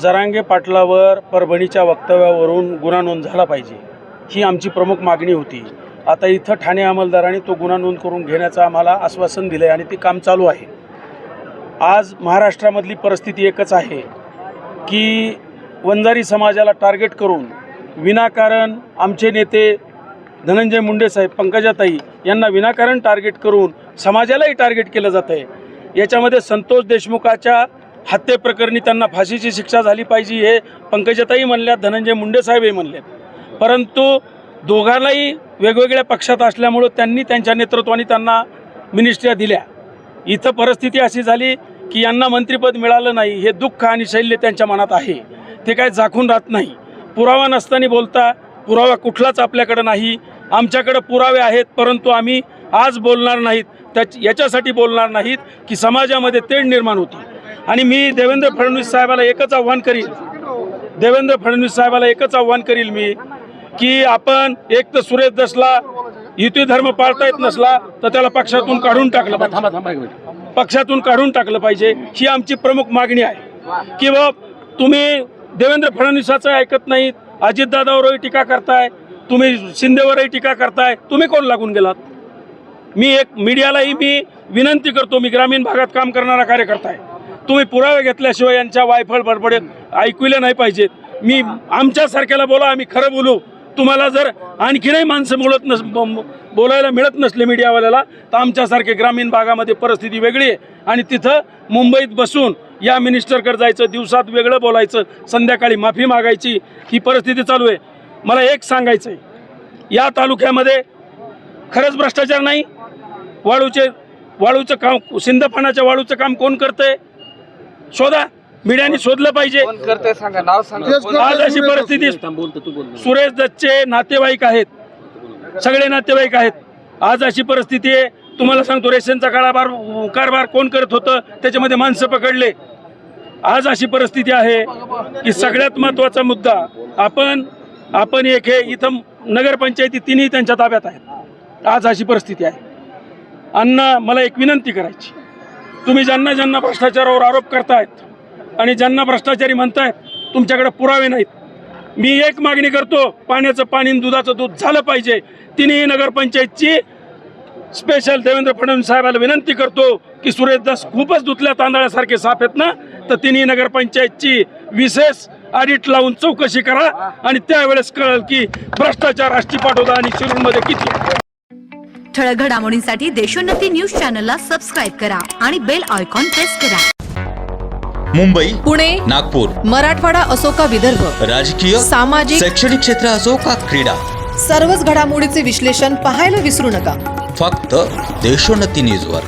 जरांगे पाटलावर परभणीच्या वक्तव्यावरून गुन्हा नोंद झाला पाहिजे, ही आमची प्रमुख मागणी होती। आता इथं ठाणे अंमलदारांनी तो गुन्हा नोंद करून घेण्याचं आम्हाला आश्वासन दिलं आहे आणि ते काम चालू आहे। आज महाराष्ट्रामधली परिस्थिती एकच आहे की वंजारी समाजाला टार्गेट करून विनाकारण आमचे नेते धनंजय मुंडे साहेब, पंकजाताई यांना विनाकारण टार्गेट करून समाजालाही टार्गेट केलं जातं आहे। याच्यामध्ये संतोष देशमुखाच्या हत्येप्रकरणी त्यांना फाशीची शिक्षा झाली पाहिजे हे पंकजाताई म्हणल्यात, धनंजय मुंडे साहेबही म्हणलेत। परंतु दोघांनाही वेगवेगळ्या पक्षात असल्यामुळं त्यांनी त्यांच्या नेतृत्वाने त्यांना मिनिस्ट्र्या दिल्या। इथं परिस्थिती अशी झाली की यांना मंत्रिपद मिळालं नाही, हे दुःख आणि शैल्य त्यांच्या मनात आहे, ते काय झाकून राहत नाही। पुरावा नसताना बोलता, पुरावा कुठलाच आपल्याकडे नाही। आमच्याकडे पुरावे आहेत, परंतु आम्ही आज बोलणार नाहीत, याच्यासाठी बोलणार नाहीत की समाजामध्ये तेढ निर्माण होती। आणि मी देवेंद्र फडणवीस साहेबाला एकच आव्हान करील, मी की आपण एक तर सुरेश दसला युती धर्म पाळता येत नसला तर त्याला पक्षातून काढून टाकलं पाहिजे, ही आमची प्रमुख मागणी आहे। की तुम्ही देवेंद्र फडणवीसाचं ऐकत नाहीत, अजितदादावरही टीका करताय, तुम्ही शिंदेवरही टीका करताय, तुम्ही कोण लागून गेलात? मी एक मीडियालाही मी विनंती करतो, मी ग्रामीण भागात काम करणारा कार्यकर्ता आहे, तुम्ही पुरावे घेतल्याशिवाय यांच्या वायफळ बडबडे ऐकले नाही पाहिजेत। मी आमच्यासारख्याला बोला, आम्ही खरं बोलू। तुम्हाला जर आणखीनही माणसं बोलायला मिळत नसले मीडियावाल्याला, तर आमच्यासारखे ग्रामीण भागामध्ये परिस्थिती वेगळी आहे आणि तिथं मुंबईत बसून या मिनिस्टरकडे जायचं, दिवसात वेगळं बोलायचं, संध्याकाळी माफी मागायची, ही परिस्थिती चालू आहे। मला एक सांगायचं आहे, या तालुक्यामध्ये खरंच भ्रष्टाचार नाही? वाळूचं काम, सिंदफणाच्या वाळूचं काम कोण करतंय? शोधा, मीडियाने शोधलं पाहिजे। आज अशी परिस्थिती, सुरेश दसचे नातेवाईक आहेत, सगळे नातेवाईक आहेत। आज अशी परिस्थिती आहे, तुम्हाला सांगतो, रेशनचा कारभार कोण करत होतं, त्याच्यामध्ये माणसं पकडले। आज अशी परिस्थिती आहे की सगळ्यात महत्त्वाचा मुद्दा, आपण एक हे इथं नगरपंचायती तिन्ही त्यांच्या ताब्यात आहेत। आज अशी परिस्थिती आहे। अण्णा, मला एक विनंती करायची, तुम्ही ज्यांना भ्रष्टाचारावर आरोप करतायत आणि ज्यांना भ्रष्टाचारी म्हणतायत, तुमच्याकडे पुरावे नाहीत। मी एक मागणी करतो, पाण्याचं पाणी, दुधाचं दूध झालं पाहिजे। तिन्ही नगरपंचायतची स्पेशल देवेंद्र फडणवीस साहेबाला विनंती करतो की सुरेश दस खूपच धुतल्या तांदळासारखे साफ आहेत ना, तर तिन्ही नगरपंचायतची विशेष ऑडिट लावून चौकशी करा आणि त्यावेळेस कळेल की भ्रष्टाचार आष्टीपाटोदा आणि शिरूरमध्ये किती आहे। ठळक घडामोडींसाठी देशोन्नती न्यूज चॅनलला सबस्क्राईब करा आणि बेल आयकॉन प्रेस करा। मुंबई, पुणे, नागपूर, मराठवाडा असो का विदर्भ, राजकीय, सामाजिक, शैक्षणिक क्षेत्र असो का क्रीडा, सर्वच घडामोडीचे विश्लेषण पाहायला विसरू नका। फक्त देशोन्नती न्यूजवर।